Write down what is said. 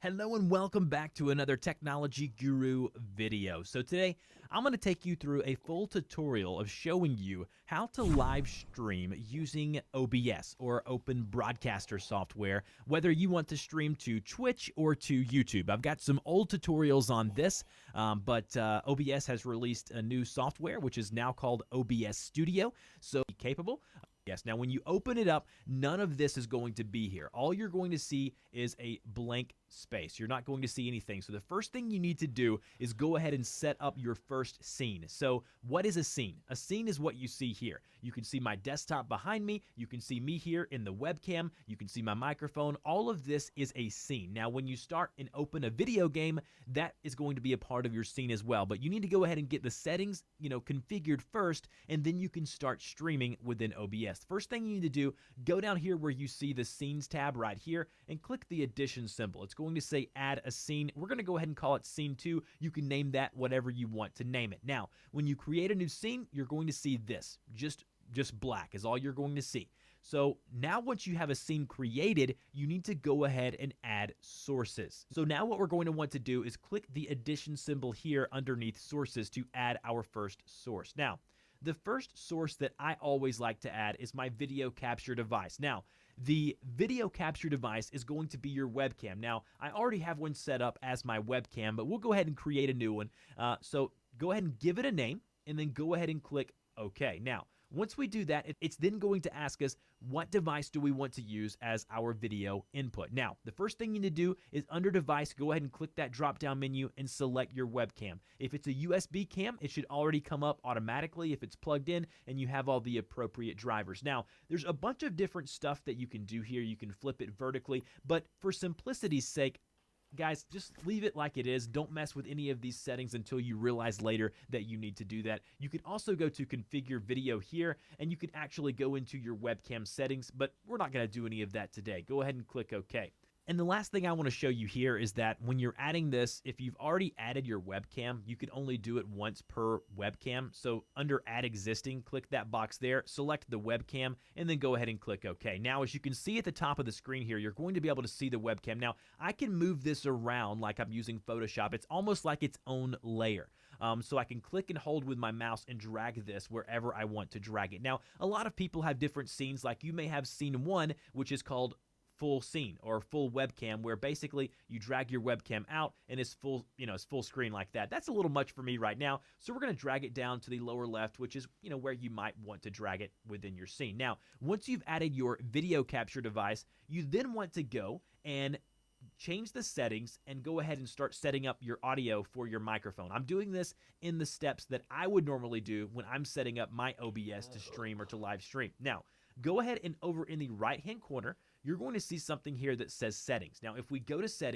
Hello and welcome back to another Technology Guru video. So today I'm going to take you through a full tutorial of showing you how to live stream using OBS or Open Broadcaster software, whether you want to stream to Twitch or to YouTube. I've got some old tutorials on this, but OBS has released a new software which is now called OBS Studio, so capable. Yes, now when you open it up, none of this is going to be here. All you're going to see is a blank space. You're not going to see anything. So the first thing you need to do is go ahead and set up your first scene. So what is a scene? A scene is what you see here. You can see my desktop behind me. You can see me here in the webcam. You can see my microphone. All of this is a scene. Now, when you start and open a video game, that is going to be a part of your scene as well. But you need to go ahead and get the settings, configured first, and then you can start streaming within OBS. First thing you need to do, go down here where you see the scenes tab right here and click the addition symbol. It's going to say add a scene. We're going to go ahead and call it scene 2. You can name that whatever you want to name it. Now, when you create a new scene, you're going to see this. Just black is all you're going to see. So now once you have a scene created, you need to go ahead and add sources. So now what we're going to want to do is click the addition symbol here underneath sources to add our first source. Now, the first source that I always like to add is my video capture device. Now, the video capture device is going to be your webcam. Now, I already have one set up as my webcam, but we'll go ahead and create a new one. So go ahead and give it a name, and then go ahead and click OK. Now, once we do that, it's then going to ask us what device do we want to use as our video input. Now, the first thing you need to do is under device, go ahead and click that drop-down menu and select your webcam. If it's a USB cam, it should already come up automatically if it's plugged in and you have all the appropriate drivers. Now, there's a bunch of different stuff that you can do here. You can flip it vertically, but for simplicity's sake, guys, just leave it like it is. Don't mess with any of these settings until you realize later that you need to do that. You can also go to configure video here, and you can actually go into your webcam settings, but we're not going to do any of that today. Go ahead and click OK. And the last thing I want to show you here is that when you're adding this, if you've already added your webcam, you can only do it once per webcam. So under Add Existing, click that box there, select the webcam, and then go ahead and click OK. Now, as you can see at the top of the screen here, you're going to be able to see the webcam. Now, I can move this around like I'm using Photoshop. It's almost like its own layer. So I can click and hold with my mouse and drag this wherever I want to drag it. Now, a lot of people have different scenes. Like you may have scene 1, which is called full scene or full webcam, where basically you drag your webcam out and it's full, it's full screen like that. That's a little much for me right now, so we're going to drag it down to the lower left, which is where you might want to drag it within your scene. Now, once you've added your video capture device, you then want to go and change the settings and go ahead and start setting up your audio for your microphone. I'm doing this in the steps that I would normally do when I'm setting up my OBS to stream or to live stream. Now, go ahead and over in the right-hand corner, you're going to see something here that says settings. Now, if we go to settings,